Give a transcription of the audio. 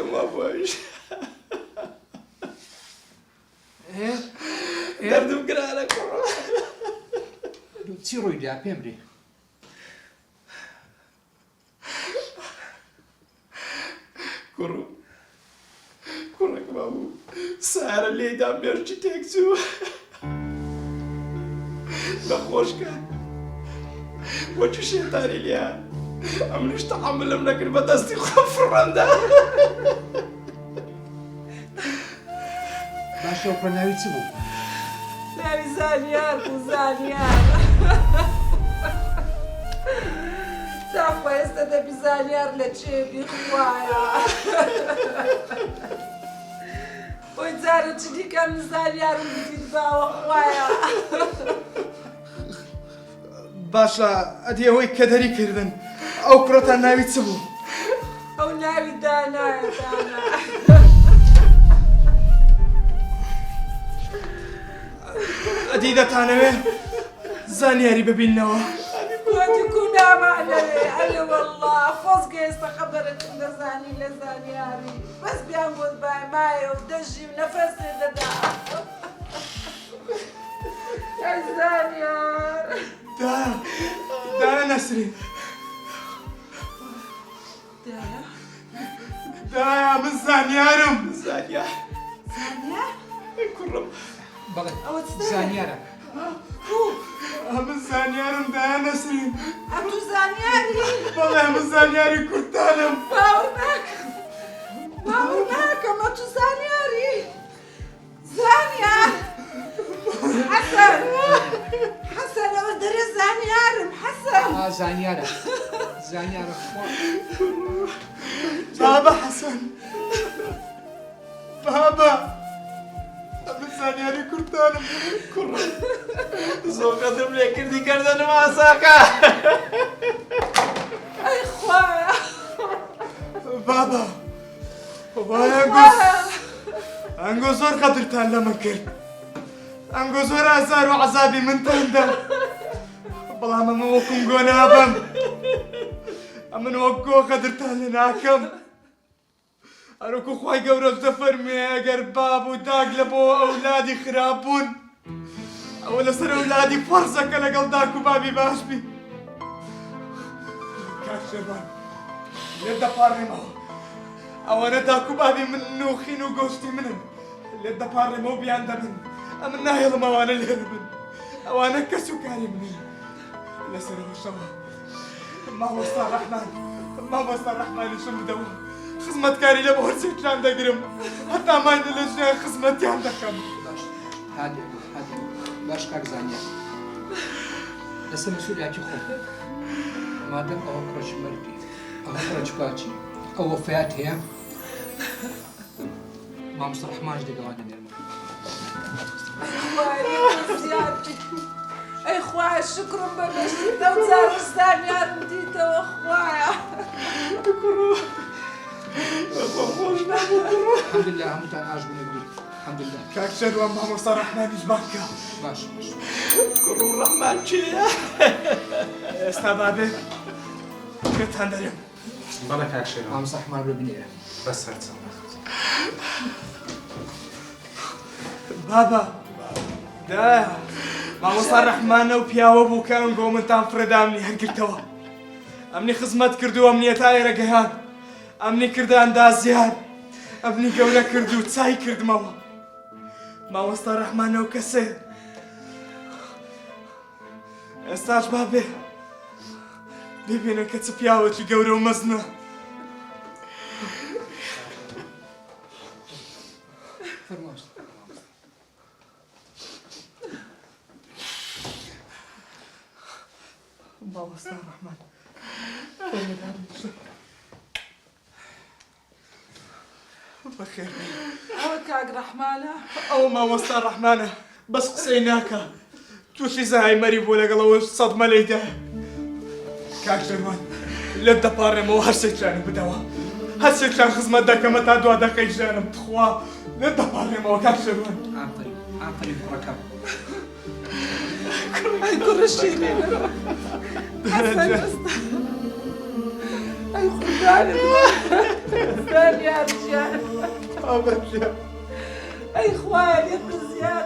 ما باش إيه دردم كرالك چی ڕووی دا پێم بڵێ کوڕێک مابوو سارە لێدام بێژی تێکچوو بەخۆشکە وەچ شێتاری لێ ئەمنیش تەحەملم نەکرد بە دەستی خۆ فڕەندا باشە و پڕناوی چ بوو ناوی زانیار بوو زانیار چاخوا ئێستا دەبی زانیار لە چێبی خوایە وەی جارە چ دیکەم زانیارم بدید باوە خوایە باشە ئەدی ئەوەی کە دەری کردن ئەو کوڕەتان ناوی چ بوو ئەو ناوی دانایە دانا ئەدی دەتانەوێ زانیاری ببینەوە وەتی کوونامانەوێ ئەلێ وەڵڵا خۆزگە ئێستا خەبەرەکەم دەزانی لە زانیاری بەس بیان بۆت بایمایە و دەژی و نەفەسێ دەدا ئەی زانیار دایە نەسرین دایە من زانیارم زانیار کوڕم بەڵێ زانیارە من زانیارم دایە نەسرین ئەتوو زانیاری بەڵێ من زانیاری کورتانم باوەڕ ناکەم ئەتوو زانیاری زانیار حەسەن حەسەن ئەوە دەرێ زانیارم حەسەن زانیارە بابا حەسەن بابا من زانیاری کورتانم کوڕم زۆر قەدرم لێ کردی کردنم ئاساکە ئەی خوایە بابا ئەنگۆ زۆر قەدرتان لەمە کرد ئەنگۆ زۆر ئازار و عەزابی منتاندا بەڵام ئەمە وەکوم گۆ نابم ئەمن وەک گۆ قەدرتان لێ ناکەم هەروەکو خوای گەورەش دەفەرمێ ئەگەر باب و داگ لە بۆ ئەولادی خراپ بوون ئەوە لەسەر ئەولادی فەرزەکە لەگەڵ داک و بابی باش بی کاک شێربان لێ دەپاڕێمەوە ئەوانە داک و بابی من نوخین و گۆشتی منن لێ دەپاڕێمەوە و بیان دەبن ئەمن ناهێڵم ئەوانە لێرە بن ئەوانە کەس و کاری منن لەسەرەوە شەوە مامۆستا ڕەحمانیشم بدەوە خزمەتکاری لە بۆ هەرچێکیان دەگرم هەتا ماینە لە ژیان خزمەتیان دەکەم باش کاک زانیار لەسەر مەسئولیەتی خۆم مادەم ئەوە کوڕەش مەردی ئەوە کوڕەش باچی ئەو وەفایەت هەیە مامۆستا ڕەحمانش دەگەوانە نێرمە ئەی خوایە شکرم بەبێشتی دەو جارش زانیارم دیتەوە خوایە الحەمدوللا هەمووتان ئاش بنێگری الحەمدوللا کاک شێروان مامۆستا ڕەحمانیش باکە باش کوڕم ڕەحمان چییە ئێستا بابێ گەتان دەرێم بەڵێ کاک شێروان مامۆستا ڕەحمان ببینێرە بەس هەرچەند بابا دایە مامۆستا ڕەحمانە و پیاوە بوو کە ئەنگۆ منتان فرەدامنی هەرگرتەوە ئەمنی خزمەت کردو ئەمنیە تا ئێرە گەیان ئەمنی کرداندا زیاد ئەمنی گەورە کرد و چای کردمەوە مامۆستا ڕەحمانە و کەسێ ئێستاش بابێ ببینە کە چ پیاوەکی گەورە و مەزنە فەرمووە مامۆستا ڕەحمان بەخێر ئەوە کاک ڕەحمانە ئەو مامۆستا ڕەحمانە بەس قسەی ناکە تووشی زەهایمەری بوو لەگەڵەوە سەدمە لێیدایە کاک شێروان لێت دەپاڕێمەوە هەرچێکیان بدەوە هەرچێکیان خزمەت دەکەمە تا دوا دەقەی ژیانم بخوا لێت دەپاڕێمەوە کاک شێروان ئافرین کوڕەکەم ئەی کوڕە شیرینە ئەی خوددانت زال يا رجال. برجع. اي اخوان يا زياد